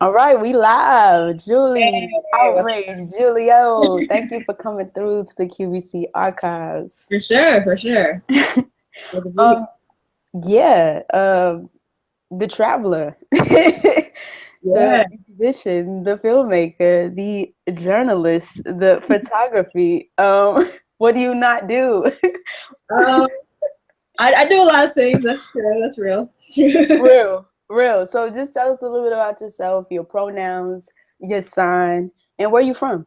All right, we live. Julie, Hey, what's outrage, Julio. Thank you for coming through to the QVC archives. for sure, for sure. Good to be Um, yeah, the traveler, here. the musician, the filmmaker, the journalist, the photography. What do you not do? Yeah. I do a lot of things. That's true. That's real. Real, real. So just tell us a little bit about yourself, your pronouns, your sign, and where you from.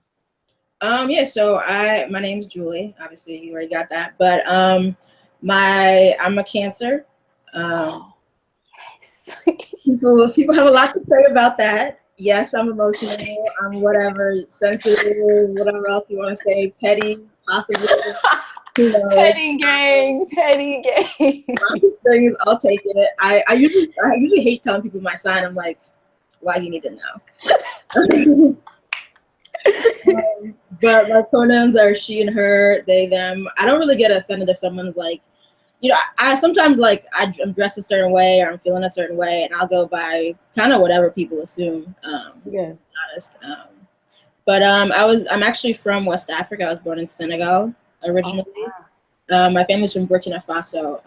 Yeah. So my name's Julie. Obviously, you already got that. But I'm a Cancer. Um, Oh, yes. people have a lot to say about that. Yes, I'm emotional. I'm whatever, sensitive, whatever else you want to say, petty, possibly. Who knows? Petty gang, petty gang. Things, I'll take it. I usually hate telling people my sign. I'm like, why you need to know? But my pronouns are she and her, they, them. I don't really get offended if someone's like, I sometimes like I'm dressed a certain way or I'm feeling a certain way, and I'll go by kind of whatever people assume. To Yeah. be honest. But I'm actually from West Africa. I was born in Senegal Oh, originally. My family's from Burkina Faso,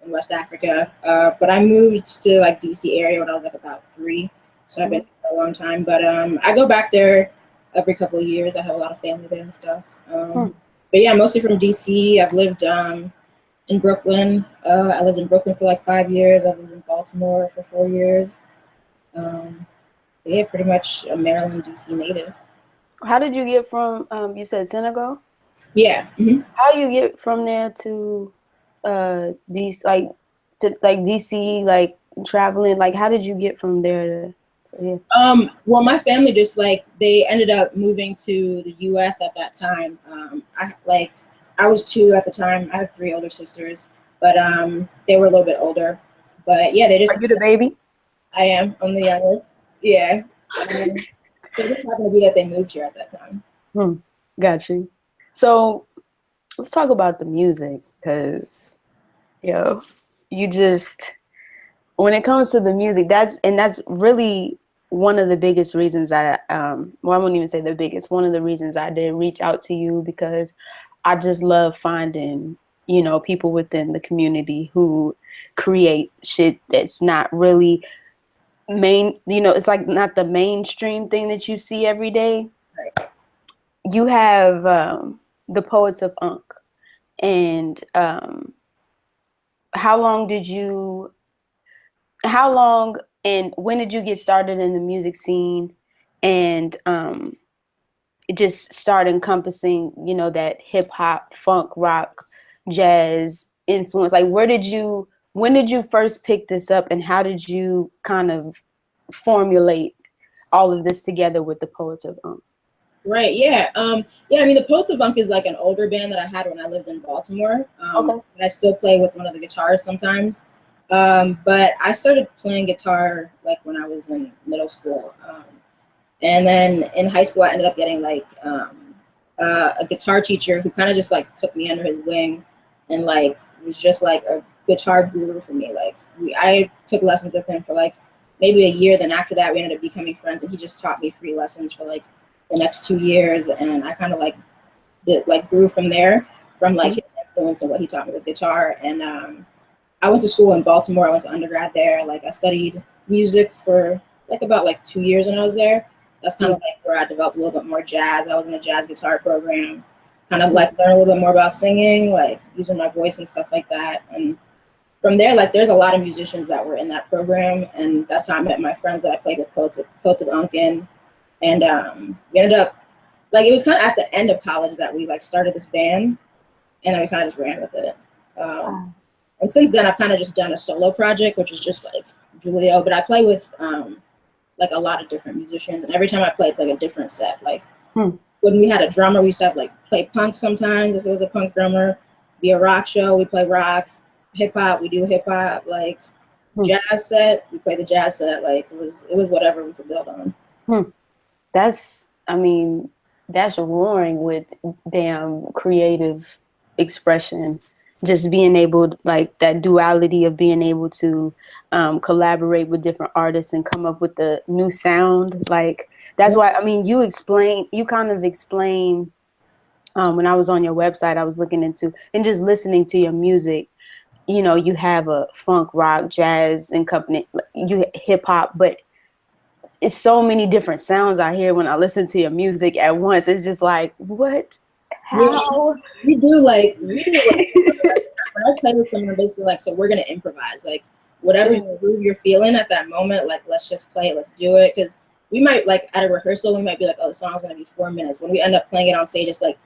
in West Africa. But I moved to like DC area when I was like about 3, so I've been wow. here for a long time. But I go back there every couple of years. I have a lot of family there and stuff. Hmm. But yeah, mostly from DC. I've lived in Brooklyn. I lived in Brooklyn for like 5 years. I've lived in Baltimore for 4 years. But yeah, pretty much a Maryland, DC native. How did you get from you said Senegal? Yeah. How you get from there to DC like DC like traveling? Like how did you get from there to yeah. Well, my family just like they ended up moving to the U.S. at that time. I was 2 at the time. I have 3 older sisters, but they were a little bit older. But yeah, they Are just you the baby? I am. I'm the youngest. Yeah. Um, so it just happened to be that they moved here at that time. Hmm. Got you. So let's talk about the music because yo, you just when it comes to the music, that's really one of the biggest reasons I won't even say the biggest, one of the reasons I did reach out to you because I just love finding, people within the community who create shit that's not really it's like not the mainstream thing that you see every day. Right. You have the Poets of Unk. And how long did you how long and when did you get started in the music scene and it just start encompassing that hip hop, funk, rock, jazz influence? Like when did you first pick this up and how did you kind of formulate all of this together with the Poets of Right. Yeah. Yeah. I mean, the Poets of Bunk is like an older band that I had when I lived in Baltimore. Okay. And I still play with one of the guitars sometimes. But I started playing guitar like when I was in middle school. And then in high school, I ended up getting like a guitar teacher who kind of just like took me under his wing and like was just like a guitar guru for me. I took lessons with him for like maybe a year. Then after that, we ended up becoming friends, and he just taught me free lessons for like the next 2 years, and I kind of like grew from there, from like his influence and what he taught me with guitar. And I went to school in Baltimore. I went to undergrad there. Like I studied music for like about like 2 years when I was there. That's kind of like where I developed a little bit more jazz. I was in a jazz guitar program, kind of like learn a little bit more about singing, like using my voice and stuff like that. And from there, like there's a lot of musicians that were in that program, and that's how I met my friends that I played with, Poets of Unkin. And we ended up like it was kind of at the end of college that we like started this band, and then we kind of just ran with it. Um, and since then, I've kind of just done a solo project, which is just like Julio. But I play with like a lot of different musicians, and every time I play, it's like a different set. Like Hmm. when we had a drummer, we used to have like play punk sometimes if it was a punk drummer. Be a rock show, we play rock. Hip hop, we do hip hop. Like Hmm. jazz set, we play the jazz set. Like it was whatever we could build on. Hmm. That's, I mean, that's roaring with damn creative expression. just being able, like that duality of being able to collaborate with different artists and come up with a new sound. Like that's why, I mean, you kind of explain when I was on your website, I was looking into and just listening to your music. You know, you have a funk, rock, jazz, and company, you hip hop, but it's so many different sounds I hear when I listen to your music at once. It's just like, what? Yeah, How? we do like when I play with someone, basically like, so we're gonna improvise, like whatever Yeah. groove you're feeling at that moment, like let's just play it, let's do it. Because we might like at a rehearsal, we might be like, oh, the song's gonna be 4 minutes. When we end up playing it on stage, it's like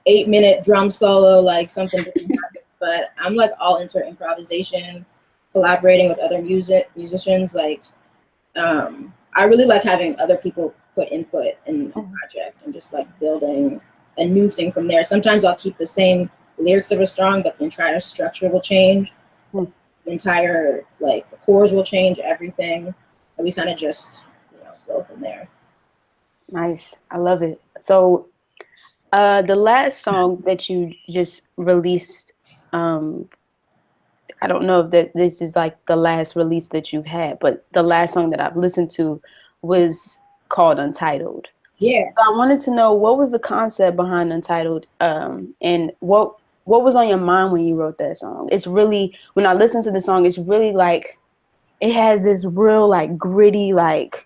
8 minute drum solo, like something different happens. But I'm like all into improvisation, collaborating with other musicians. Like I really like having other people put input in a project and just like building a new thing from there. Sometimes I'll keep the same lyrics of a song, but the entire structure will change. Mm. The entire, like the chords will change, everything. And we kind of just, go from there. Nice. I love it. So the last song that you just released, I don't know if that this is like the last release that you've had, but the last song that I've listened to was called Untitled. Yeah. So I wanted to know, what was the concept behind Untitled, and what was on your mind when you wrote that song? It's really, when I listen to the song, it's really like, it has this real like gritty, like,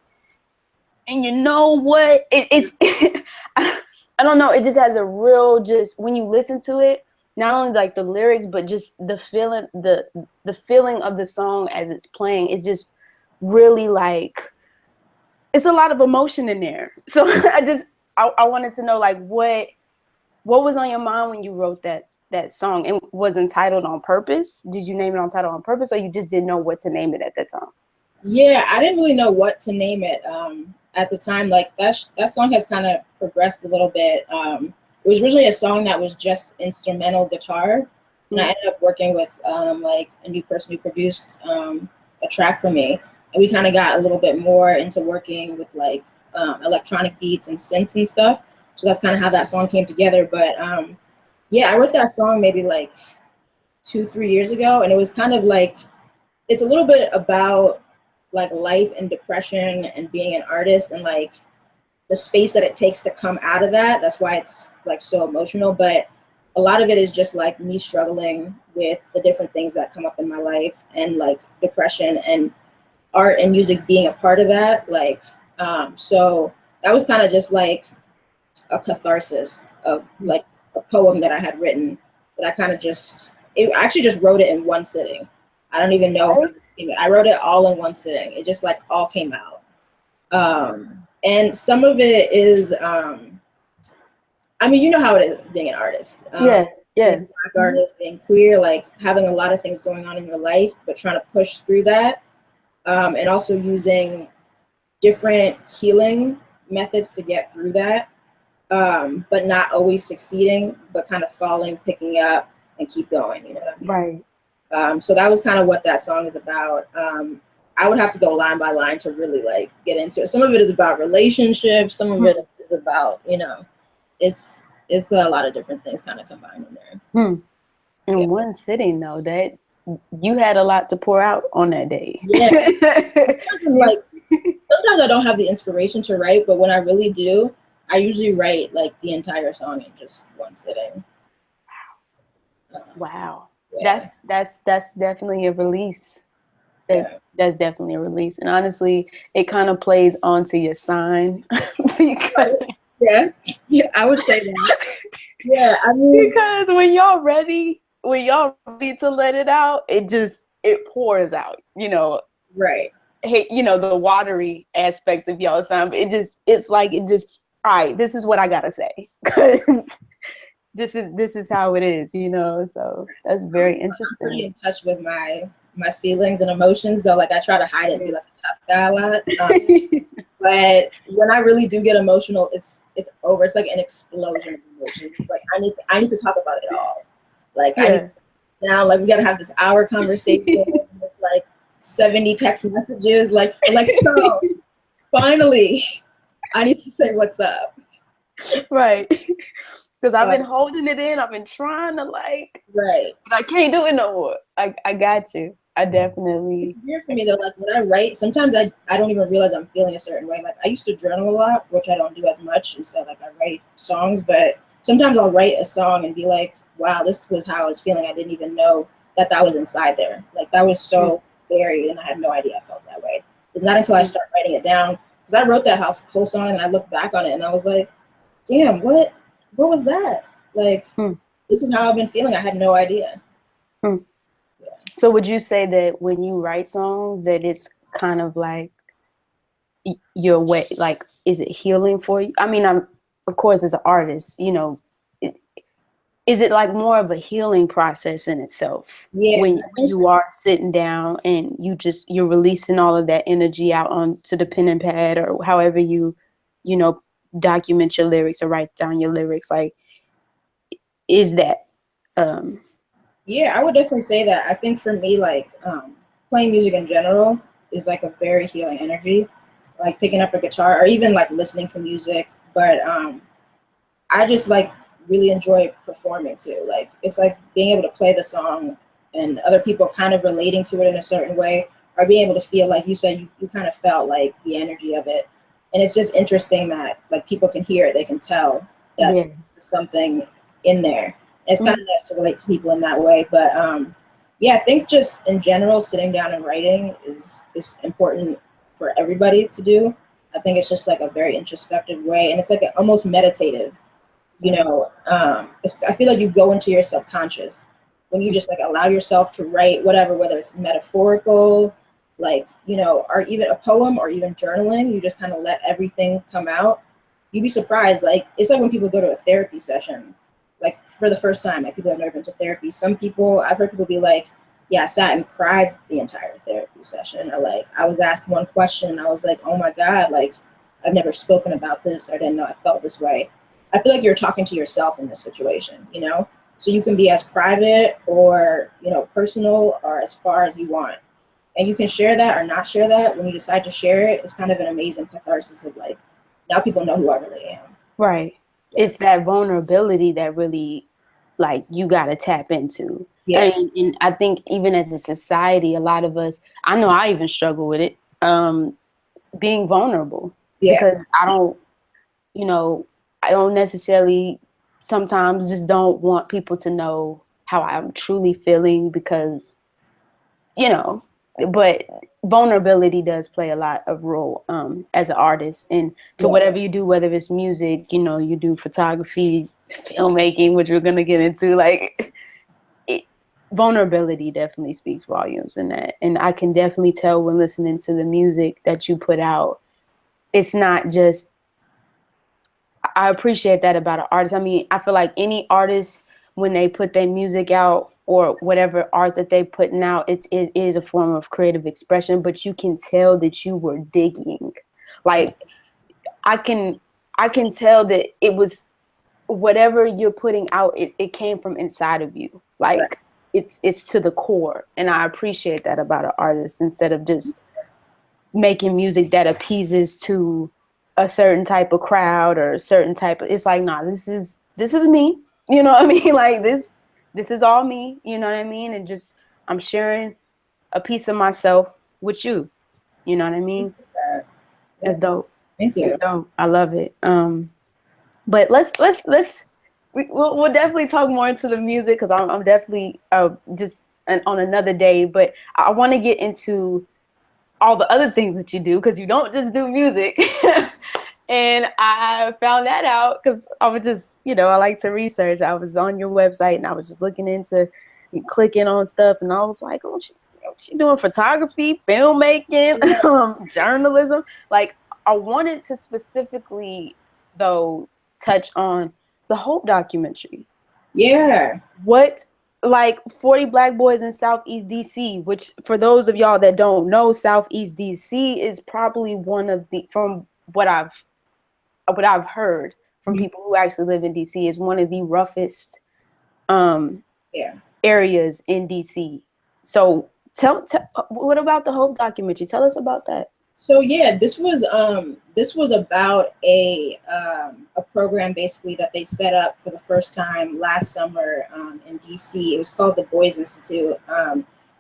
and you know what? It's I don't know. It just has a real, just when you listen to it, not only like the lyrics, but just the feeling, the feeling of the song as it's playing. It's just really like, it's a lot of emotion in there. So I wanted to know, like, what was on your mind when you wrote that song? And was Entitled on purpose? Did you name it Untitled on purpose, or you just didn't know what to name it at that time? Yeah, I didn't really know what to name it at the time. Like that song has kind of progressed a little bit. It was originally a song that was just instrumental guitar, and I ended up working with like a new person who produced a track for me, and we kind of got a little bit more into working with like electronic beats and synths and stuff. So that's kind of how that song came together. But yeah, I wrote that song maybe like 2-3 years ago, and it was kind of like, it's a little bit about like life and depression and being an artist and like the space that it takes to come out of that. That's why it's like so emotional. But a lot of it is just like me struggling with the different things that come up in my life, and like depression, and art and music being a part of that. Like, so that was kind of just like a catharsis of like a poem that I had written that I kind of I actually just wrote it in one sitting. I don't even know how to name it. I wrote it all in one sitting. It just like all came out. And some of it is, I mean, you know how it is being an artist. Yeah. Being a Black artist, being queer, like having a lot of things going on in your life, but trying to push through that. And also using different healing methods to get through that. But not always succeeding, but kind of falling, picking up, and keep going. You know what I mean? Right. So that was kind of what that song is about. I would have to go line by line to really like get into it. Some of it is about relationships. Some of it is about, it's a lot of different things kind of combined in there. In one sitting, though, that you had a lot to pour out on that day. Yeah. Sometimes I don't have the inspiration to write, but when I really do, I usually write like the entire song in just one sitting. Wow. Yeah. That's definitely a release. Yeah. That's definitely a release. And honestly, it kind of plays onto your sign because yeah, I would say that. Yeah, I mean, because when y'all ready to let it out, it pours out, right. Hey, the watery aspects of y'all sign, but it's like, all right, this is what I gotta say, because this is how it is, so that's very interesting. I'm pretty in touch with my feelings and emotions, though. Like I try to hide it and be like a tough guy a lot. But when I really do get emotional, it's over. It's like an explosion of emotions. Like I need to talk about it all. Like now, like we gotta have this hour conversation. It's like 70 text messages. Like so finally, I need to say what's up. Right. Because I've been holding it in. I've been trying to like, right. but I can't do it no more. I got you. I definitely. It's weird for me though. Like when I write, sometimes I don't even realize I'm feeling a certain way. Like I used to journal a lot, which I don't do as much. And so like I write songs, but sometimes I'll write a song and be like, wow, this was how I was feeling. I didn't even know that that was inside there. Like that was so buried, and I had no idea I felt that way. It's not until I start writing it down, because I wrote that whole song and I looked back on it and I was like, damn, what was that? Like, this is how I've been feeling. I had no idea. So would you say that when you write songs that it's kind of like your way, like, is it healing for you? I mean, I'm, of course, as an artist, you know, is it like more of a healing process in itself? Yeah. When you are sitting down and you're releasing all of that energy out onto the pen and pad, or however you know, document your lyrics or write down your lyrics, like, is that, yeah, I would definitely say that. I think for me, like, playing music in general is like a very healing energy, like picking up a guitar or even like listening to music. But I just like really enjoy performing too. Like it's like being able to play the song and other people kind of relating to it in a certain way, or being able to feel, like you said, you kind of felt like the energy of it. And it's just interesting that like people can hear it, they can tell that there's something in there. And it's kind of nice to relate to people in that way. But yeah, I think just in general, sitting down and writing is important for everybody to do. I think it's just like a very introspective way, and it's like almost meditative. You know, I feel like you go into your subconscious when you just like allow yourself to write whatever, whether it's metaphorical, like, you know, or even a poem or even journaling. You just kind of let everything come out. You'd be surprised. Like, it's like when people go to a therapy session, like for the first time, like people have never been to therapy. Some people, I've heard people be like, yeah, I sat and cried the entire therapy session. Or like, I was asked one question and I was like, oh my God, like I've never spoken about this. I didn't know I felt this way. I feel like you're talking to yourself in this situation, you know? So you can be as private or, you know, personal, or as far as you want. And you can share that or not share that. When you decide to share it, it's kind of an amazing catharsis of like, now people know who I really am. right. Yeah. It's that vulnerability that really, like, you got to tap into. Yeah. And I think even as a society, a lot of us, I know I even struggle with it, being vulnerable. Yeah. Because I don't, you know, I don't necessarily sometimes just don't want people to know how I'm truly feeling, because, you know, but vulnerability does play a lot of role as an artist, and to whatever you do, whether it's music, you know, you do photography, filmmaking, which we're going to get into, like, vulnerability definitely speaks volumes in that. And I can definitely tell when listening to the music that you put out, it's not just, I appreciate that about an artist. I mean, I feel like any artist, when they put their music out or whatever art that they putting out, it is a form of creative expression, but you can tell that you were digging. Like, I can tell that it was whatever you're putting out, it came from inside of you. Like, it's to the core. And I appreciate that about an artist, instead of just making music that appeases to a certain type of crowd or a certain type of, it's like, nah, this is me, you know what I mean? Like, this is all me, you know what I mean? And just, I'm sharing a piece of myself with you, you know what I mean? It's dope. Thank you. It's dope. I love it. But we'll definitely talk more into the music, because I'm definitely just on another day. But I want to get into all the other things that you do, because you don't just do music. And I found that out because I was just, you know, I like to research. I was on your website and I was just looking into, clicking on stuff, and I was like, oh, she doing photography, filmmaking, journalism. Like, I wanted to specifically, though, touch on the Hope documentary. Yeah. What, like, 40 Black boys in Southeast DC, which, for those of y'all that don't know, Southeast DC is probably one of the, from what I've heard from people who actually live in DC, is one of the roughest areas in DC. So tell what about the Hope documentary? Tell us about that. So yeah, this was about a program basically that they set up for the first time last summer in DC. It was called the Boys Institute.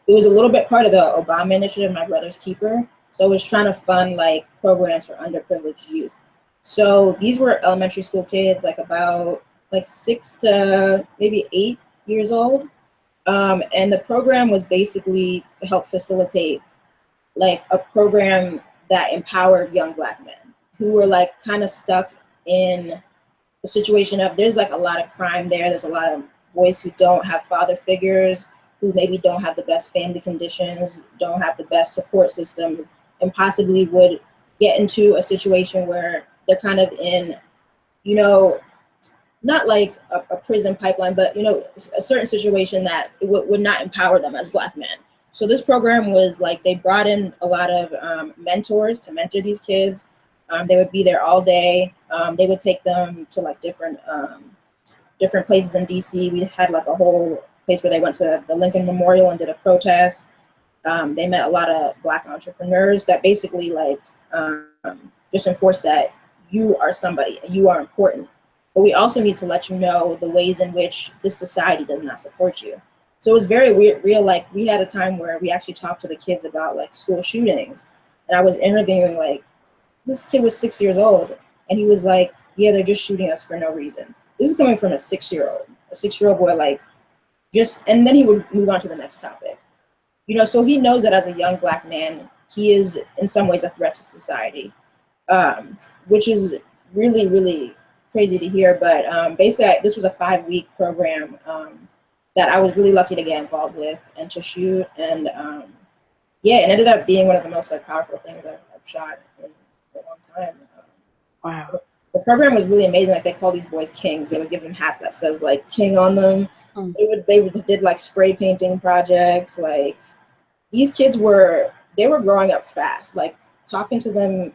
It was a little bit part of the Obama initiative, My Brother's Keeper. So it was trying to fund like programs for underprivileged youth. So these were elementary school kids, like about like 6 to maybe 8 years old. And the program was basically to help facilitate like a program that empowered young Black men who were like kind of stuck in a situation of there's like a lot of crime there. There's a lot of boys who don't have father figures, who maybe don't have the best family conditions, don't have the best support systems, and possibly would get into a situation where they're kind of in, you know, not like a prison pipeline, but you know, a certain situation that would not empower them as Black men. So this program was like they brought in a lot of mentors to mentor these kids. They would be there all day. They would take them to like different places in DC. We had like a whole place where they went to the Lincoln Memorial and did a protest. They met a lot of Black entrepreneurs that basically like just enforced that you are somebody and you are important. But we also need to let you know the ways in which this society does not support you. So it was very weird, real. Like we had a time where we actually talked to the kids about like school shootings, and I was interviewing like this kid was 6 years old, and he was like, "Yeah, they're just shooting us for no reason." This is coming from a 6 year old, boy, like just, and then he would move on to the next topic. You know, so he knows that as a young Black man, he is in some ways a threat to society, which is really, really crazy to hear. But basically, this was a 5-week program that I was really lucky to get involved with and to shoot. And yeah, it ended up being one of the most like powerful things I've shot in a long time. Wow. The program was really amazing. Like they call these boys kings. They would give them hats that says like king on them. Mm. They did like spray painting projects. Like these kids they were growing up fast. Like talking to them,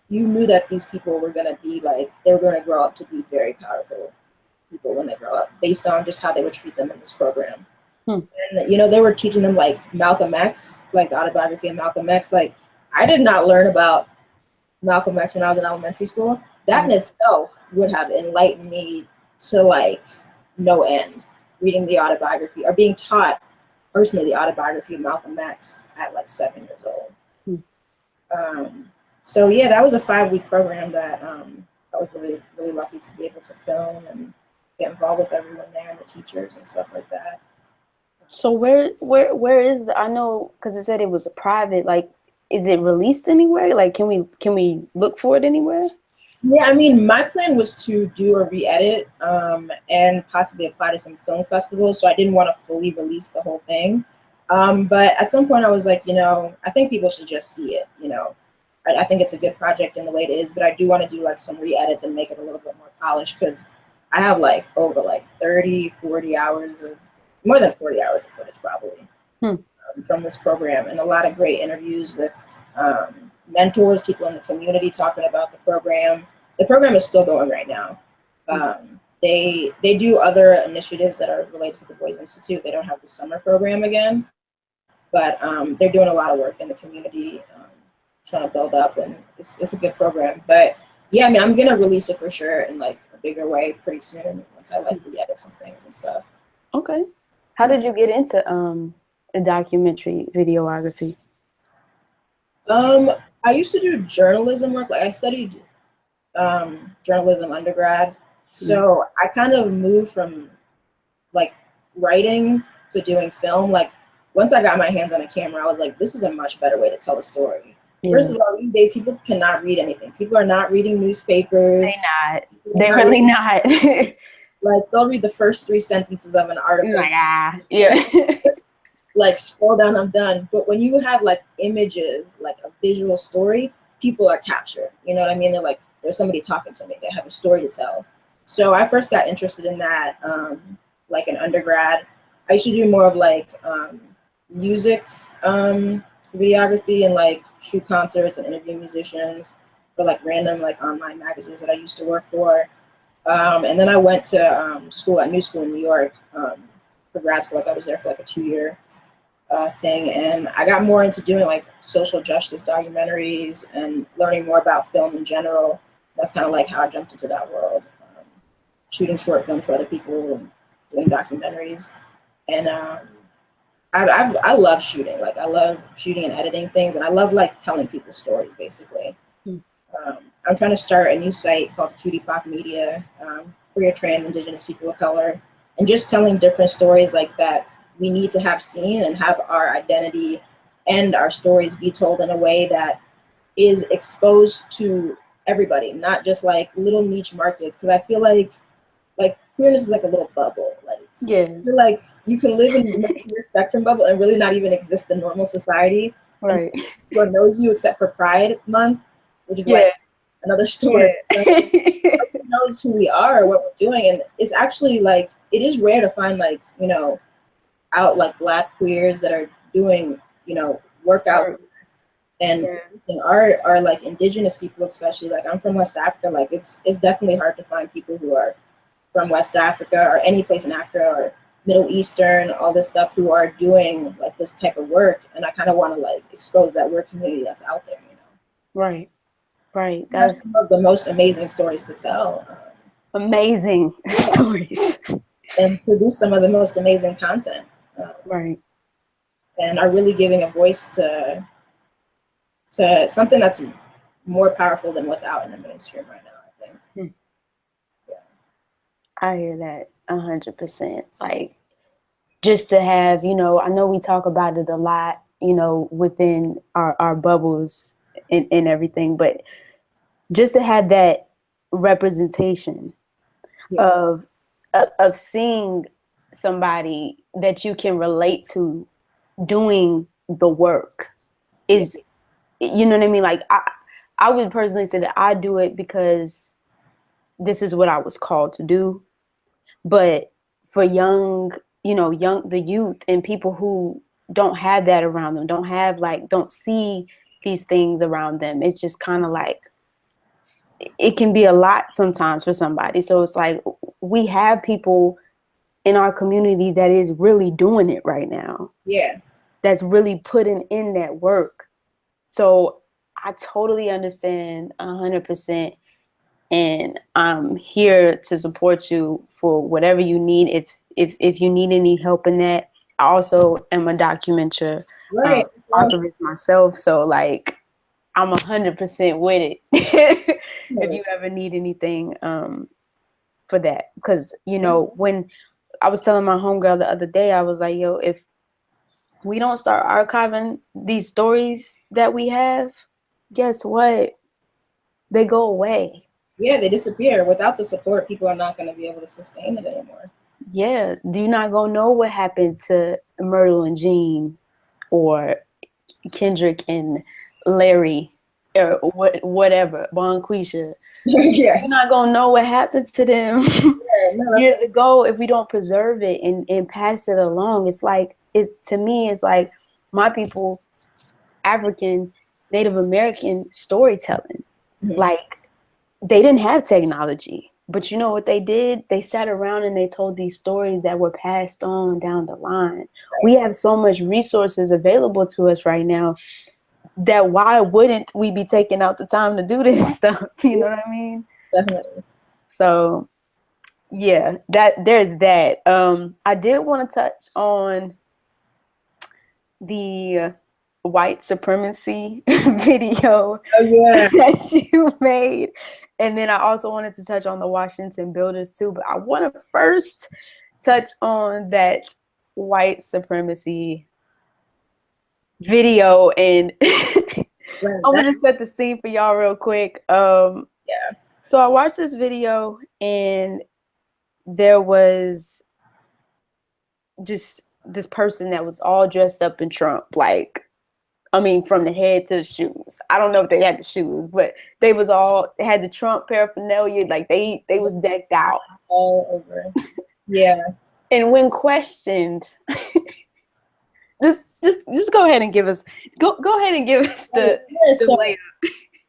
you knew that these people were gonna be like, they were gonna grow up to be very powerful people when they grow up, based on just how they would treat them in this program. Mm. And you know, they were teaching them like Malcolm X, like the autobiography of Malcolm X. Like I did not learn about Malcolm X when I was in elementary school. That in itself would have enlightened me to like no end, reading the autobiography or being taught personally the autobiography of Malcolm X at like 7 years old. So yeah, that was a 5-week program that I was really, really lucky to be able to film and get involved with everyone there and the teachers and stuff like that. So where is I know because it said it was a private, like is it released anywhere? Like can we look for it anywhere? Yeah, I mean, my plan was to do a re-edit and possibly apply to some film festivals. So I didn't want to fully release the whole thing. But at some point I was like, you know, I think people should just see it, you know. I think it's a good project in the way it is, but I do want to do like some re-edits and make it a little bit more polished because I have like over like 30, 40 hours of, more than 40 hours of footage probably from this program, and a lot of great interviews with mentors, people in the community talking about the program. The program is still going right now. They do other initiatives that are related to the Boys Institute. They don't have the summer program again, but they're doing a lot of work in the community, trying to build up, and it's a good program. But yeah, I mean, I'm gonna release it for sure in like a bigger way pretty soon once I like re-edit some things and stuff. Okay. How did you get into a documentary videography? I used to do journalism work. Like I studied journalism undergrad, so I kind of moved from like writing to doing film. Like once I got my hands on a camera, I was like, this is a much better way to tell a story. Yeah. First of all, these days people cannot read anything. People are not reading newspapers. They're really not. Like they'll read the first 3 sentences of an article. Oh my God. Yeah. Like scroll down, I'm done. But when you have like images, like a visual story, people are captured. You know what I mean? They're like, there's somebody talking to me. They have a story to tell. So I first got interested in that, like in undergrad. I used to do more of like music videography and like shoot concerts and interview musicians for like random like online magazines that I used to work for. And then I went to school at New School in New York for grad school. Like I was there for like a 2-year thing, and I got more into doing like social justice documentaries and learning more about film in general. That's kind of like how I jumped into that world, shooting short films for other people and doing documentaries. And I love shooting. Like I love shooting and editing things, and I love like telling people stories basically. Mm. I'm trying to start a new site called Cutie Pop Media, queer, trans, indigenous people of color, and just telling different stories like that we need to have seen and have our identity and our stories be told in a way that is exposed to everybody, not just like little niche markets. Because I feel like queerness is like a little bubble. Like Yeah. I feel like you can live in your spectrum bubble and really not even exist in normal society. Right. And no one knows you except for Pride Month, which is Yeah. like another story. Yeah. Nobody knows who we are, what we're doing, and it's actually like it is rare to find like out like Black queers that are doing work out and are like indigenous people, especially like I'm from West Africa. Like it's definitely hard to find people who are from West Africa or any place in Africa or Middle Eastern, all this stuff, who are doing like this type of work, and I kind of want to like expose that work community that's out there. Right. Right. That's some of the most amazing stories to tell. Amazing stories. And produce some of the most amazing content. Right. And are really giving a voice to something that's more powerful than what's out in the mainstream right now, I think. Yeah. I hear that 100%. Like, just to have, I know we talk about it a lot, within our bubbles and everything, but just to have that representation of seeing somebody that you can relate to doing the work is, you know what I mean? Like I would personally say that I do it because this is what I was called to do. But for the youth and people who don't have that around them, don't see these things around them, it's just kind of like, it can be a lot sometimes for somebody. So it's like, we have people in our community that is really doing it right now. Yeah. That's really putting in that work. So I totally understand 100%. And I'm here to support you for whatever you need. If you need any help in that, I also am a documentary authorist myself. So like, I'm 100% with it. If you ever need anything for that, because when I was telling my homegirl the other day, I was like, yo, if we don't start archiving these stories that we have, guess what? They go away. Yeah, they disappear. Without the support, people are not going to be able to sustain it anymore. Yeah, you're not gonna know what happened to Myrtle and Jean, or Kendrick and Larry, or whatever, Bonquisha. Yeah. You're not gonna know what happened to them years ago if we don't preserve it and pass it along. To me, it's like my people, African, Native American storytelling. Mm-hmm. Like, they didn't have technology, but you know what they did? They sat around and they told these stories that were passed on down the line. Right. We have so much resources available to us right now that why wouldn't we be taking out the time to do this stuff? You know what I mean? Definitely. So yeah, there's that. I did want to touch on the white supremacy video that you made. And then I also wanted to touch on the Washington builders too. But I want to first touch on that white supremacy video. And I'm going to set the scene for y'all real quick. So I watched this video, and there was just this person that was all dressed up in Trump, like, I mean, from the head to the shoes. I don't know if they had the shoes, but they had the Trump paraphernalia. Like they was decked out all over. Yeah. And when questioned, just go ahead and give us the layup.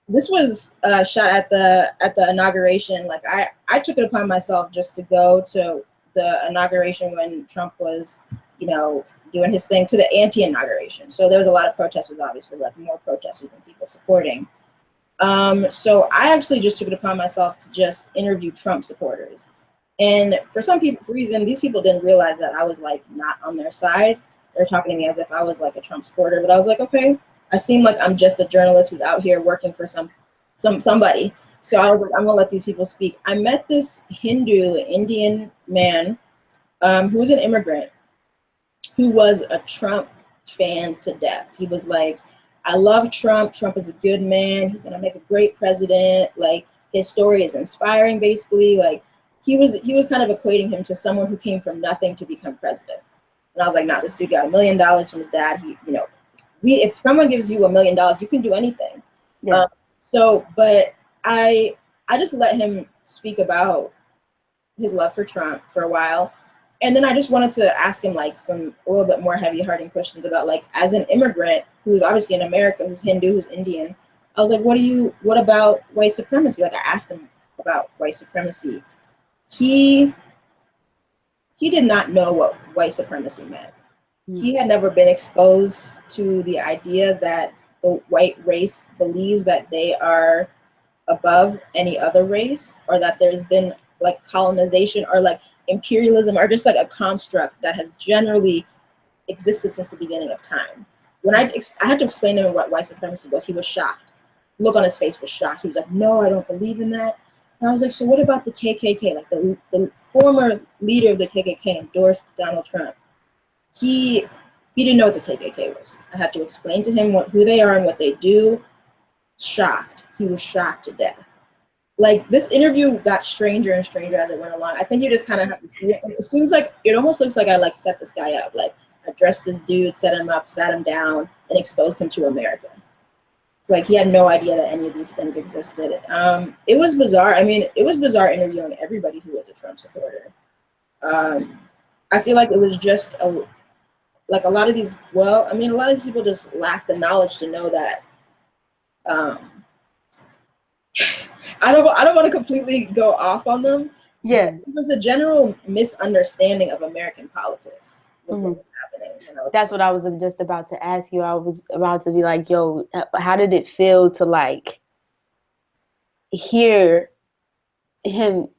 This was shot at the inauguration. Like I took it upon myself just to go to the inauguration when Trump was you know, doing his thing to the anti-inauguration. So there was a lot of protesters, obviously, like more protesters than people supporting. So I actually just took it upon myself to just interview Trump supporters. And for some reason, these people didn't realize that I was like not on their side. They're talking to me as if I was like a Trump supporter, but I was like, okay, I seem like I'm just a journalist who's out here working for somebody. So I was like, I'm gonna let these people speak. I met this Hindu Indian man who was an immigrant who was a Trump fan to death. He was like, I love Trump. Trump is a good man. He's gonna make a great president. Like his story is inspiring, basically. Like he was kind of equating him to someone who came from nothing to become president. And I was like, nah, this dude got $1 million from his dad. He, you know, if someone gives you $1 million, you can do anything. Yeah. But I just let him speak about his love for Trump for a while. And then I just wanted to ask him like a little bit more heavy-hitting questions about, like, as an immigrant who's obviously in America, who's Hindu, who's Indian, I was like, what about white supremacy? Like I asked him about white supremacy. He did not know what white supremacy meant. He had never been exposed to the idea that the white race believes that they are above any other race, or that there's been like colonization or like imperialism or just like a construct that has generally existed since the beginning of time. When I had to explain to him what white supremacy was, he was shocked. The look on his face was shocked. He was like, no, I don't believe in that. And I was like, so what about the KKK? Like the former leader of the KKK endorsed Donald Trump. He didn't know what the KKK was. I had to explain to him who they are and what they do. Shocked. He was shocked to death. Like this interview got stranger and stranger as it went along. I think you just kind of have to see it. And it seems like it almost looks like I like set this guy up. Like I dressed this dude, set him up, sat him down, and exposed him to America. It's like he had no idea that any of these things existed. It was bizarre. I mean, it was bizarre interviewing everybody who was a Trump supporter. I feel like it was just a lot of these people just lack the knowledge to know that. I don't want to completely go off on them. Yeah. It was a general misunderstanding of American politics was what was happening. You know? That's what I was just about to ask you. I was about to be like, yo, how did it feel to like hear him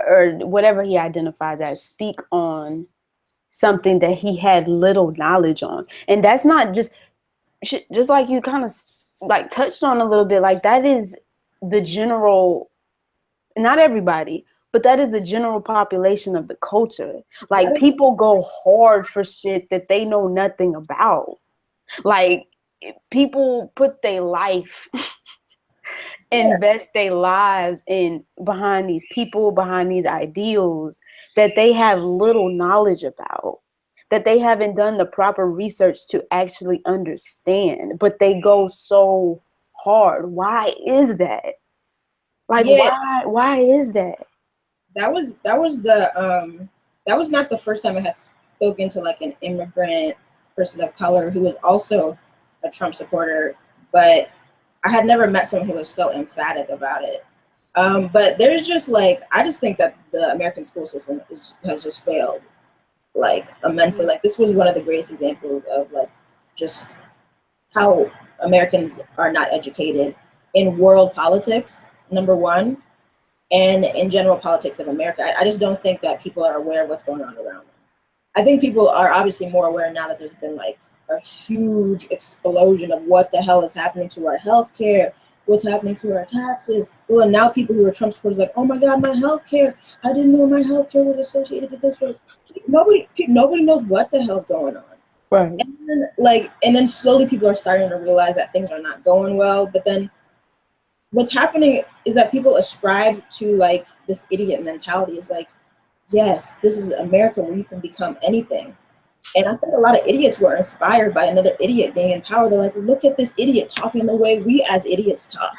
or whatever he identifies as speak on something that he had little knowledge on? And that's not just like you kind of like touched on a little bit, like that is the general, not everybody, but that is the general population of the culture. Like people go hard for shit that they know nothing about. Like people put their life invest their lives in behind these people, behind these ideals that they have little knowledge about, that they haven't done the proper research to actually understand, but they go so hard. Why is that? Like, why is that? That was not the first time I had spoken to like an immigrant person of color who was also a Trump supporter, but I had never met someone who was so emphatic about it. But there's just like, I just think that the American school system has just failed like immensely. Like this was one of the greatest examples of like just how Americans are not educated in world politics, number one, and in general politics of America. I just don't think that people are aware of what's going on around them. I think people are obviously more aware now that there's been like a huge explosion of what the hell is happening to our healthcare, what's happening to our taxes. Well, and now people who are Trump supporters are like, oh my God, my healthcare! I didn't know my healthcare was associated with this, but nobody knows what the hell's going on. Right. And then slowly people are starting to realize that things are not going well. But then what's happening is that people ascribe to like this idiot mentality. It's like, yes, this is America where you can become anything. And I think a lot of idiots were inspired by another idiot being in power. They're like, look at this idiot talking the way we as idiots talk.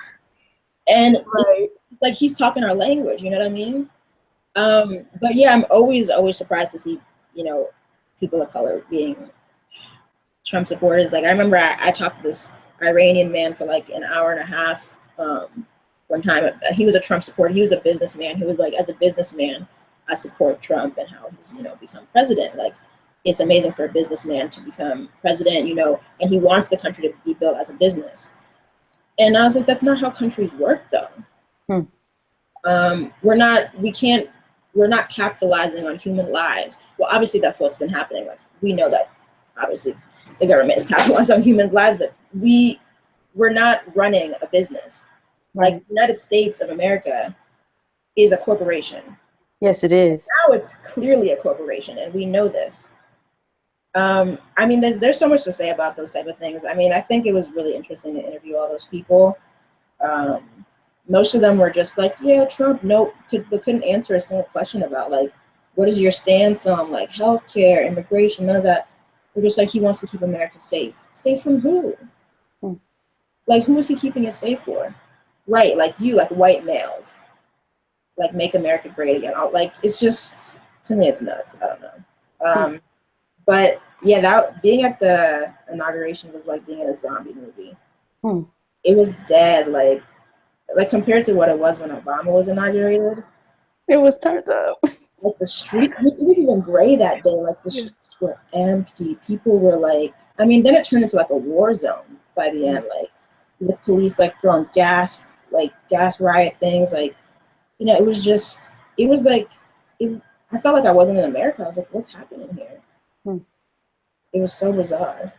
And it's like he's talking our language, you know what I mean? But yeah, I'm always surprised to see, you know, people of color being Trump supporters. Like I remember I talked to this Iranian man for like an hour and a half one time. He was a Trump supporter. He was a businessman. He was like, as a businessman, I support Trump and how he's, you know, become president. Like it's amazing for a businessman to become president, you know, and he wants the country to be built as a business. And I was like, that's not how countries work, though. We're not capitalizing on human lives. Well, obviously that's what's been happening. Like, we know that obviously the government is capitalizing on human lives, but we're not running a business. Like, the United States of America is a corporation. Yes, it is. Now it's clearly a corporation, and we know this. I mean, there's so much to say about those type of things. I mean, I think it was really interesting to interview all those people. Most of them were just like, yeah, Trump, nope, but couldn't answer a single question about, like, what is your stance on, like, healthcare, immigration, none of that. They're just like, he wants to keep America safe. Safe from who? Like, who is he keeping it safe for? Right, like you, like white males. Like, make America great again. Like, it's just, to me, it's nuts. I don't know. But yeah, that being at the inauguration was like being in a zombie movie. It was dead, like compared to what it was when Obama was inaugurated. It was turned up. Like, the street, it was even gray that day. Like, the streets were empty. People were like, I mean, then it turned into like a war zone by the end, like with police like throwing gas riot things. Like, you know, it was like, I felt like I wasn't in America. I was like, what's happening here? It was so bizarre.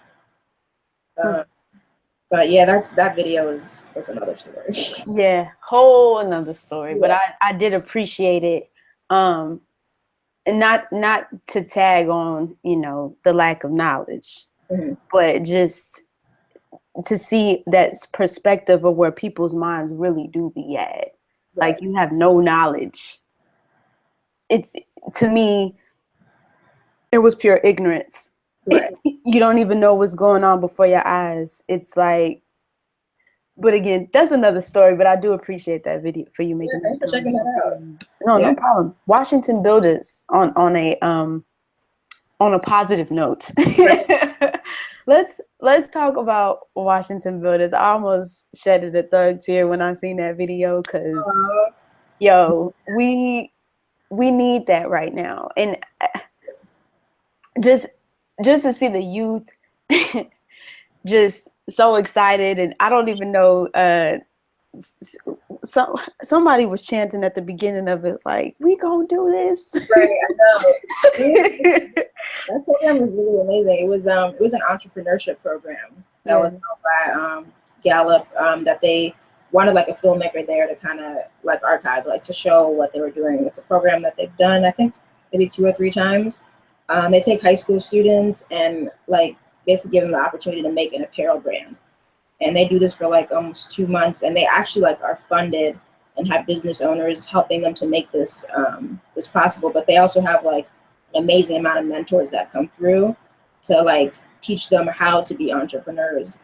But yeah, that video that's another story. Yeah, whole another story. Yeah. But I did appreciate it. And not to tag on, you know, the lack of knowledge, but just to see that perspective of where people's minds really do be at. Right. Like, you have no knowledge. It's, to me, it was pure ignorance. Right. You don't even know what's going on before your eyes. It's like, but again, that's another story. But I do appreciate that video for you making. Thanks for checking that out. No problem. Washington Builders on a positive note. Let's talk about Washington Builders. I almost shedded a thug tear when I seen that video, because yo, we need that right now, and just to see the youth just so excited. And I don't even know, somebody was chanting at the beginning of it, like, we gonna do this. Right, I know. That program was really amazing. It was an entrepreneurship program that was held by Gallup, that they wanted like a filmmaker there to kind of like archive, like to show what they were doing. It's a program that they've done, I think, maybe 2 or 3 times. They take high school students and like basically give them the opportunity to make an apparel brand. And they do this for like almost 2 months, and they actually like are funded and have business owners helping them to make this this possible. But they also have like an amazing amount of mentors that come through to like teach them how to be entrepreneurs.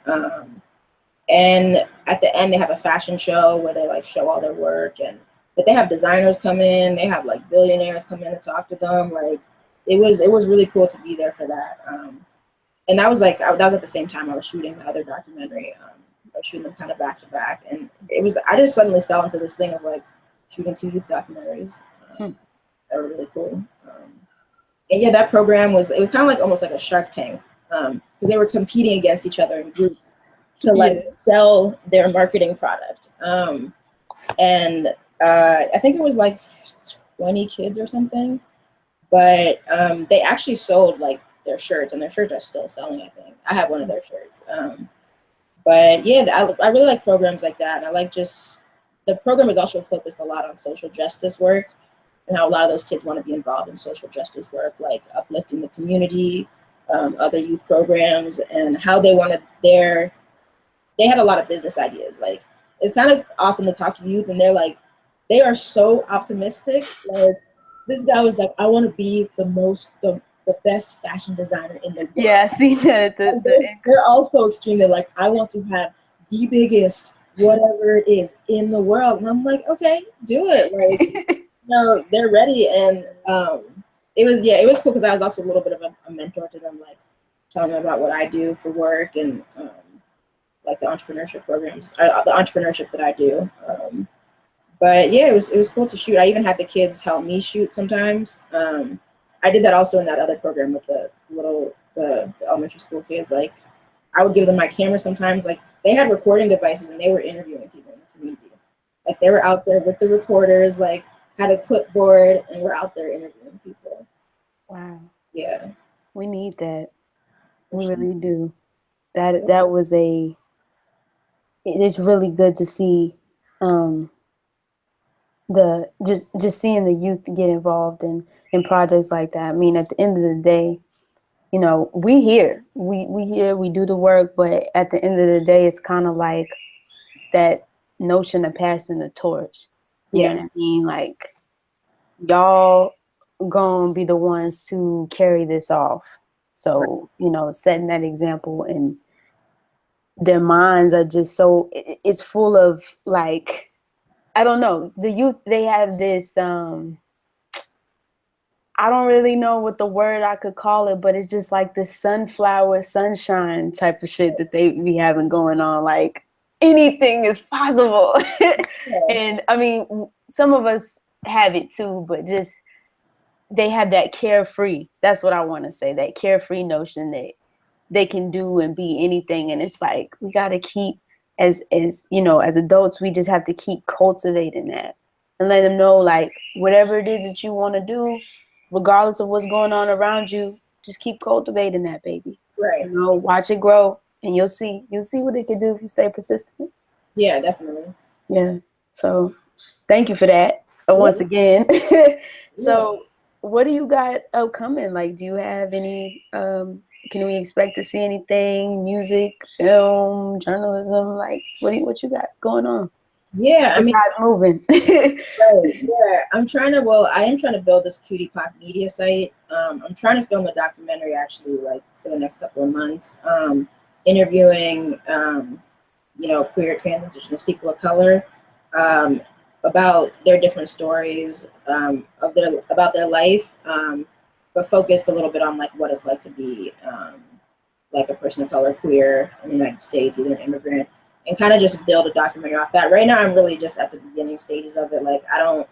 And at the end, they have a fashion show where they like show all their work, but they have designers come in, they have like billionaires come in to talk to them. Like, it was really cool to be there for that. And that was like, that was at the same time I was shooting the other documentary. I was shooting them kind of back to back, and I just suddenly fell into this thing of like shooting 2 youth documentaries. That were really cool. And yeah, that program was kind of like almost like a Shark Tank, because they were competing against each other in groups to like sell their marketing product. And I think it was like 20 kids or something, but they actually sold like their shirts, and their shirts are still selling, I think. I have one of their shirts. But yeah, I really like programs like that. And I like the program is also focused a lot on social justice work, and how a lot of those kids want to be involved in social justice work, like uplifting the community, other youth programs, and how they had a lot of business ideas. Like, it's kind of awesome to talk to youth, and they are so optimistic. Like, this guy was like, I want to be the best fashion designer in the world. Yeah, I see that. They're also extremely like, I want to have the biggest whatever it is in the world. And I'm like, okay, do it. Like, they're ready. And it was cool, because I was also a little bit of a mentor to them, like telling them about what I do for work, and like the entrepreneurship programs, the entrepreneurship that I do. But yeah, it was cool to shoot. I even had the kids help me shoot sometimes. I did that also in that other program with the elementary school kids. Like, I would give them my camera sometimes. Like, they had recording devices and they were interviewing people in the community. Like, they were out there with the recorders, like, had a clipboard, and we're out there interviewing people. Wow. Yeah. We need that. We really do. That was it is really good to see the just seeing the youth get involved in projects like that. I mean, at the end of the day, you know, we here, we do the work, but at the end of the day, it's kind of like that notion of passing the torch. You know what I mean? Like, y'all gonna be the ones to carry this off. So, you know, setting that example, and their minds are just so, it's full of, like, I don't know, the youth, they have this I don't really know what the word I could call it, but it's just like this sunflower sunshine type of shit that they be having going on. Like, anything is possible. And I mean, some of us have it too, but just they have that carefree. That's what I want to say. That carefree notion that they can do and be anything. And it's like, we got to keep, as you know, as adults, we just have to keep cultivating that and let them know, like, whatever it is that you want to do, regardless of what's going on around you, just keep cultivating that, baby. Right. You know, watch it grow, and you'll see what it can do if you stay persistent. Yeah, definitely. Yeah. So thank you for that once again. So what do you got upcoming? Like, do you have any, can we expect to see anything, music, film, journalism? Like, what you got going on? Yeah, I mean, besides moving. right, yeah, I am trying to build this cutie pop media site. I'm trying to film a documentary, actually, like, for the next couple of months, interviewing, you know, queer, trans, indigenous people of color, about their different stories, about their life, but focused a little bit on, like, what it's like to be, like, a person of color, queer in the United States, either an immigrant, and kind of just build a documentary off that. Right now, I'm really just at the beginning stages of it. Like, I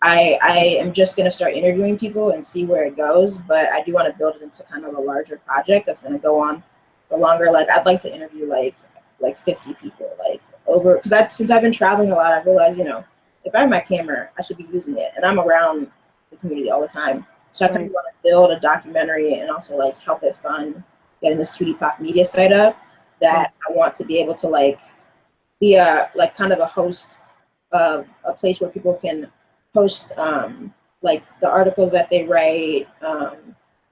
am just going to start interviewing people and see where it goes, but I do want to build it into kind of a larger project that's going to go on for longer. Like, I'd like to interview like 50 people, like, over, because since I've been traveling a lot, I've realized, you know, if I have my camera, I should be using it, and I'm around the community all the time. So I kind of want to build a documentary and also, like, help it fund getting this cutie pop media site up, that I want to be able to, like, be a, like, kind of a host of a place where people can post, like, the articles that they write,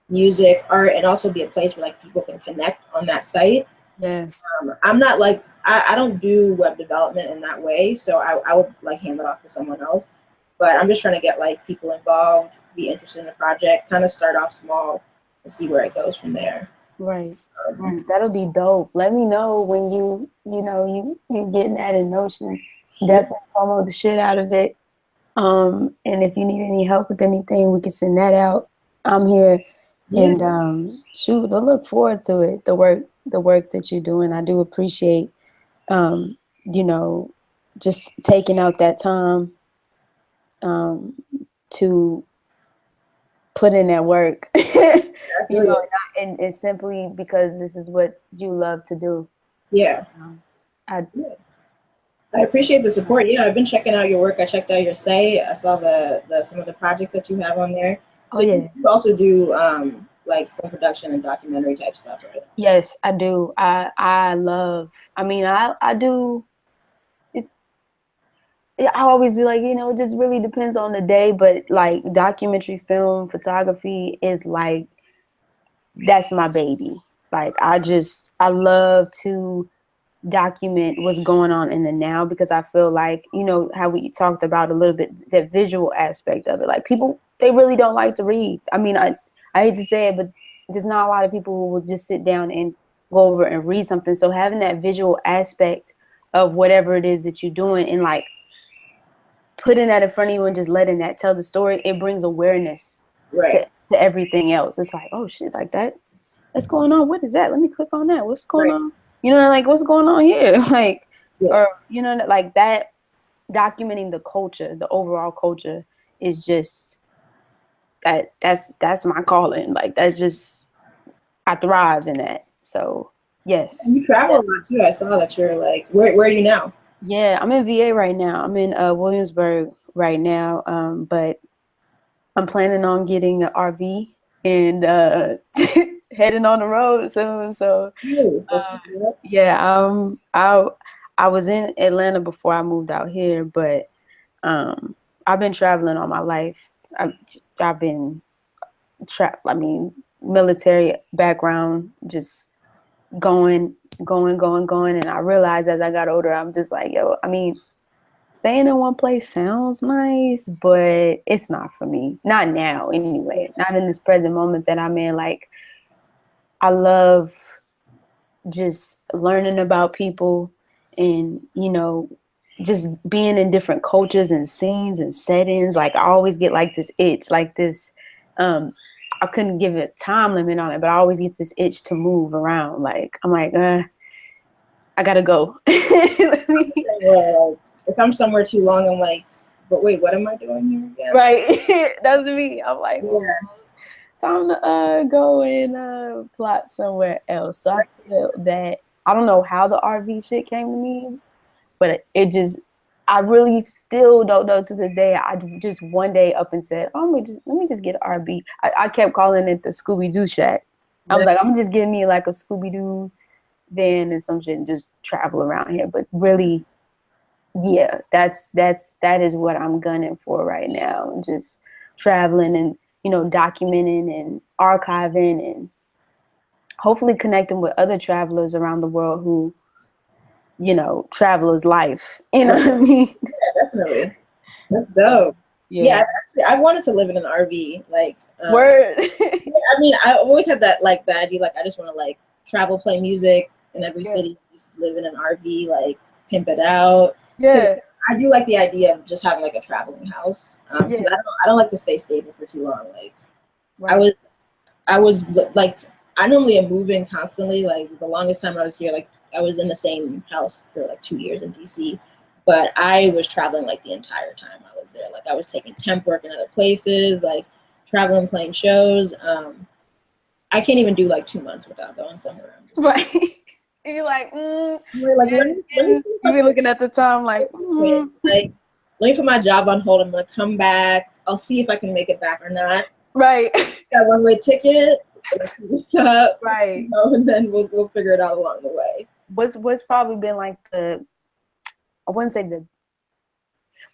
music, art, and also be a place where, like, people can connect on that site. I'm not, like, I don't do web development in that way, so I would, like, hand it off to someone else. But I'm just trying to get, like, people involved, be interested in the project, kind of start off small and see where it goes from there. Right. That'll be dope. Let me know when you're getting that in Notion. Definitely promote the shit out of it. And if you need any help with anything, we can send that out. I'm here. And shoot, I look forward to it. The work that you're doing. I do appreciate you know, just taking out that time to put in that work. You know, and simply because this is what you love to do. I appreciate the support. Yeah, I've been checking out your work. I checked out your site. I saw some of the projects that you have on there. So you also do like film production and documentary type stuff, right? Yes, I do. I do. I always be like, you know, it just really depends on the day, but, like, documentary film photography is, like, that's my baby. Like, I love to document what's going on in the now, because I feel like, you know, how we talked about a little bit, that visual aspect of it. Like, people, they really don't like to read. I mean, I hate to say it, but there's not a lot of people who will just sit down and go over and read something. So having that visual aspect of whatever it is that you're doing, and, like, putting that in front of you and just letting that tell the story, it brings awareness to everything else. It's like, oh shit, like, that's going on. What is that? Let me click on that. What's going on? You know, like, what's going on here? Like, or, you know, like, that documenting the culture, the overall culture, is just, that's my calling. Like that's just I thrive in that. So yes. You travel a lot too. I saw that you're like, where are you now? Yeah, I'm in VA right now. I'm in Williamsburg right now. But I'm planning on getting an RV and heading on the road soon. So Yes, that's uh, good. yeah, I was in Atlanta before I moved out here, but um, I've been traveling all my life. I've been I mean, military background, just going, going. And I realized as I got older, I'm just like, yo, I mean, staying in one place sounds nice, but it's not for me. Not now, anyway. Not in this present moment that I'm in. Like, I love just learning about people and, just being in different cultures and scenes and settings. Like, I always get like this itch, like this, um, I couldn't give a time limit on it, but I always get this itch to move around. Like, I'm like, I gotta go. Let me Where, like, if I'm somewhere too long, I'm like, but wait, what am I doing here again? Right. That's me. I'm like, Yeah. time to go and plot somewhere else. So I feel that I don't know how the RV shit came to me, but it just I really still don't know to this day. I just one day up and said, "Oh, let me just get an RV." I kept calling it the Scooby Doo shack. I was like, "I'm just getting me like a Scooby Doo van and some shit and just travel around here." But really, yeah, that is what I'm gunning for right now. Just traveling and documenting and archiving and hopefully connecting with other travelers around the world who traveler's life. You know what I mean? Yeah, definitely. That's dope. Yeah. Yeah, actually, I wanted to live in an RV. Like, Word. I mean, I always had that idea. Like, I just want to like travel, play music in every Yeah. city, just live in an RV, like pimp it out. Because Yeah. I do like the idea of just having like a traveling house. Because Yeah. I don't like to stay stable for too long. Like, I Right. was I was like, I normally am moving constantly. Like the longest time I was here, like I was in the same house for like 2 years in DC, but I was traveling like the entire time I was there. Like I was taking temp work in other places, like traveling, playing shows. I can't even do like 2 months without going somewhere. I'm just Right. And you're like, like, let me see if you I be can looking at the time like, quit. Like, let me put my job on hold. I'm gonna come back. I'll see if I can make it back or not. right. Got one way ticket. What's up? Right. And then we'll figure it out along the way. What's probably been like I wouldn't say the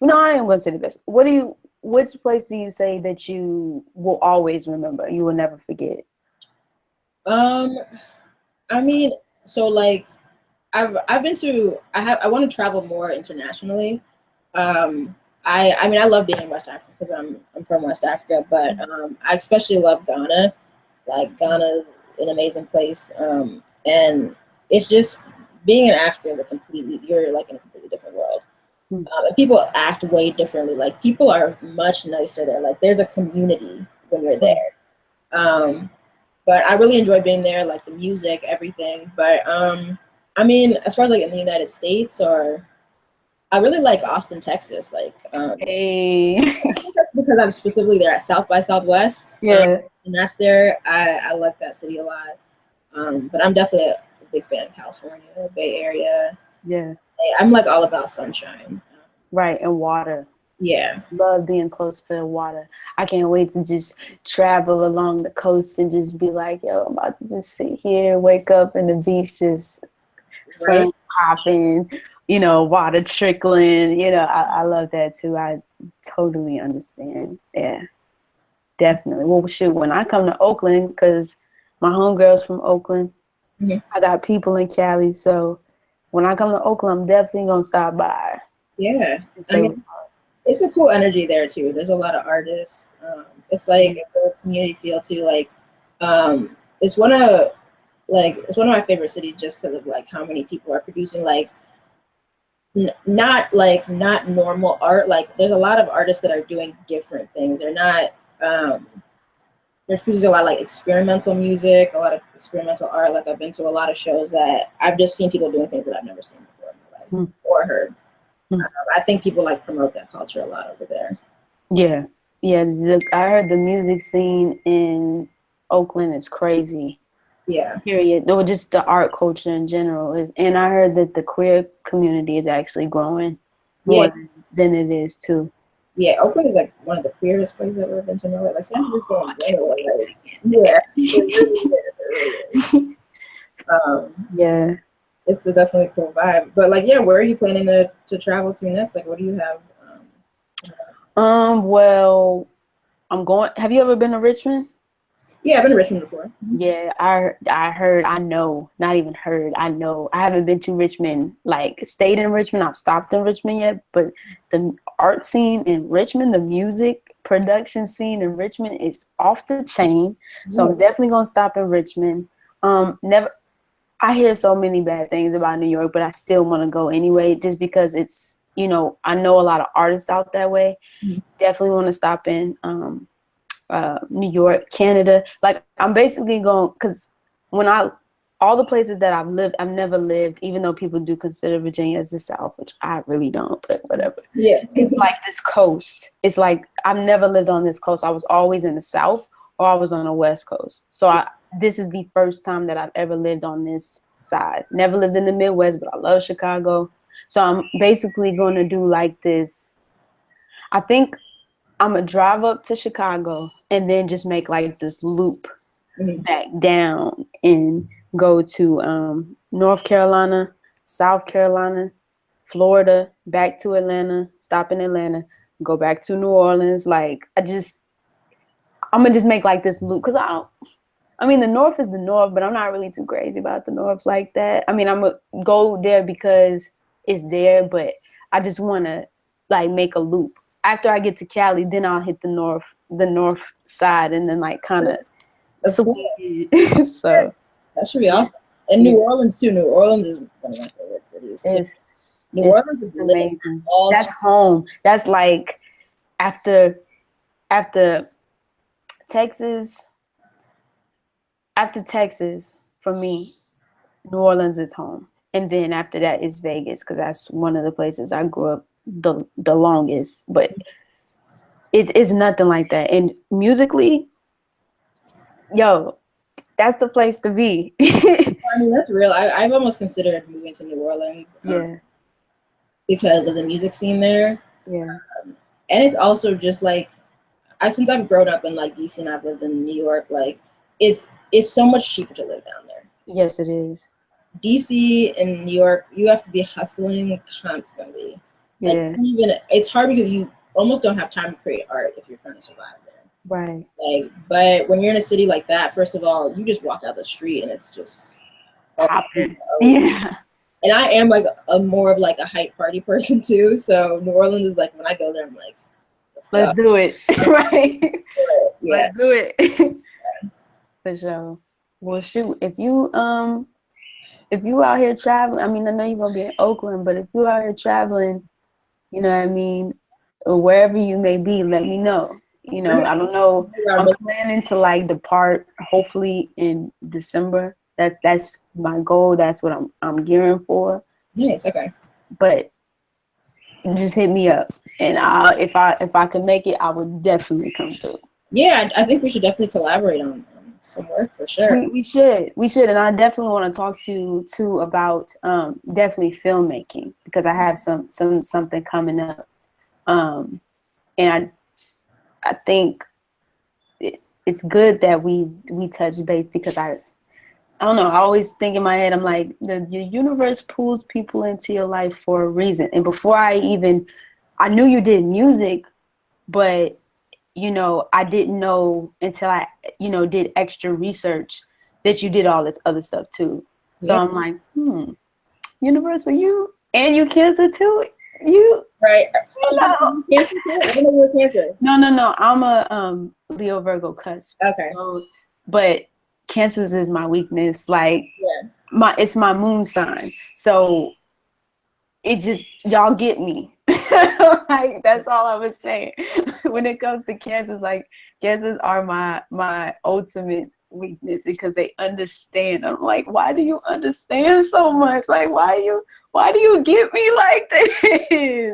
no, I am gonna say the best. Which place do you say that you will always remember? You will never forget? Um, I mean, so like I've been to I want to travel more internationally. Um, I mean I love being in West Africa because I'm from West Africa, but I especially love Ghana. Like Ghana's an amazing place, and it's just being in Africa is you're like in a completely different world. Mm. And people act way differently. Like people are much nicer there. Like there's a community when you're Mm. there. Um, but I really enjoy being there, like the music, everything. But I mean, as far as like in the United States, or I really like Austin, Texas. Like Hey. because I'm specifically there at South by Southwest, Yeah. and that's there. I like that city a lot. But I'm definitely a big fan of California, Bay Area. Yeah. I'm like all about sunshine. Right. And water. Yeah. Love being close to the water. I can't wait to just travel along the coast and just be like, yo, I'm about to just sit here, wake up, and the beach just Right. sun popping, water trickling. I love that too. I totally understand. Yeah, definitely. Well, shoot, when I come to Oakland, because my homegirl's from Oakland, Mm-hmm. I got people in Cali, so when I come to Oakland, I'm definitely gonna stop by Yeah. and I say what's mean, it's a cool energy there too. There's a lot of artists. It's like up. a community feel too. Like, it's one of it's one of my favorite cities just because of like how many people are producing like not normal art. Like, there's a lot of artists that are doing different things. They're not. There's producing a lot of like experimental music, a lot of experimental art. Like I've been to a lot of shows that I've just seen people doing things that I've never seen before in my life or heard. Mm. I think people like promote that culture a lot over there. Yeah, Yeah, I heard the music scene in Oakland is crazy. Yeah. Period. Or just the art culture in general is, and I heard that the queer community is actually growing Yeah. more than it is too. Yeah, Oakland is like one of the queerest places I've ever been to in my life. Like San Francisco Oh, in I can't general, wait. like yeah, it really is. It really is. Yeah. It's a definitely cool vibe. But like, yeah, where are you planning to travel to next? Like, what do you have? Well, I'm going. Have you ever been to Richmond? Yeah, I've been to Richmond before. Yeah, I heard, I know, not even heard, I know. I haven't been to Richmond, like stayed in Richmond. I've stopped in Richmond yet, but the art scene in Richmond, the music production scene in Richmond is off the chain. So I'm definitely gonna stop in Richmond. Never. I hear so many bad things about New York, but I still want to go anyway, just because it's, you know, I know a lot of artists out that way. Definitely want to stop in New York, Canada. Like I'm basically going, because when all the places that I've lived, I've never lived, even though people do consider Virginia as the South, which I really don't, but whatever. Yeah. It's like this coast. It's like I've never lived on this coast. I was always in the South or I was on the West Coast. So this is the first time that I've ever lived on this side. Never lived in the Midwest, but I love Chicago. So I'm basically going to do like this. I think I'm gonna drive up to Chicago and then just make like this loop back down and go to North Carolina, South Carolina, Florida, back to Atlanta, stop in Atlanta, go back to New Orleans. Like I'm gonna just make like this loop, because I mean the North is the North, but I'm not really too crazy about the North like that. I mean I'm gonna go there because it's there, but I just wanna like make a loop. After I get to Cali, then I'll hit the north side, and then like kind of swing. So that should be awesome. And New Orleans too. New Orleans is one of my favorite cities too. New Orleans is amazing. That's home. That's like after Texas. After Texas, for me, New Orleans is home, and then after that is Vegas, because that's one of the places I grew up the longest. But it's nothing like that. And musically, yo, that's the place to be. I mean, that's real. I've almost considered moving to New Orleans. Because of the music scene there. Yeah. And it's also just like, since I've grown up in like DC and I've lived in New York, like it's so much cheaper to live down there. Yes, it is. DC and New York, you have to be hustling constantly. Like it's hard because you almost don't have time to create art if you're trying to survive there. Right. Like, but when you're in a city like that, first of all, you just walk out the street and it's just popping. Yeah. And I am like a more of like a hype party person too. So New Orleans is like, when I go there, I'm like, let's do it. Right. Yeah. Let's do it. For sure. Well, shoot, if you out here traveling, I mean, I know you're gonna be in Oakland, but if you out here traveling, you know what I mean, or wherever you may be, let me know. You know, I don't know. I'm planning to like depart hopefully in December. That's my goal. That's what I'm gearing for. Nice. Okay. But just hit me up, and if I can make it, I would definitely come through. Yeah, I think we should definitely collaborate on some work for sure. We should, and I definitely want to talk to you too about definitely filmmaking, because I have something coming up, and I think it's good that we touch base, because I don't know, I always think in my head, I'm like, the universe pulls people into your life for a reason. And before I knew you did music, but you know, I didn't know until I, did extra research that you did all this other stuff too. So I'm like, universe, are you, and you Cancer too? You right? Cancer too? I don't know you're Cancer. No. I'm a Leo Virgo cusp. Okay. So, but Cancers is my weakness. Like it's my moon sign. So it just, y'all get me. Like that's all I was saying. When it comes to Cancers, like Cancers are my ultimate weakness, because they understand. I'm like, why do you understand so much? Like why do you get me like this?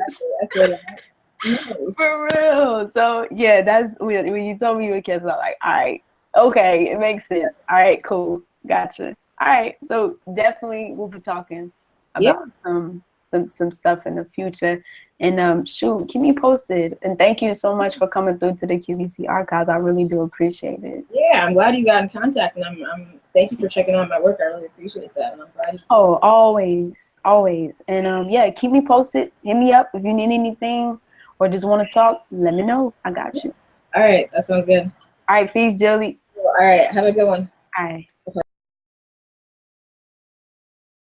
Nice. For real. So yeah, that's when you told me you were kids, I was like, all right, okay, it makes sense. All right, cool, gotcha. All right, so definitely we'll be talking Yeah. about some stuff in the future. And shoot, keep me posted. And thank you so much for coming through to the QVC archives. I really do appreciate it. Yeah, I'm glad you got in contact, and I'm thank you for checking out my work. I really appreciate that, and I'm glad. Oh, always, always. And yeah, keep me posted. Hit me up if you need anything or just want to talk. Let me know. I got you. All right, that sounds good. All right, peace, Jolie. All right, have a good one. All right. Okay.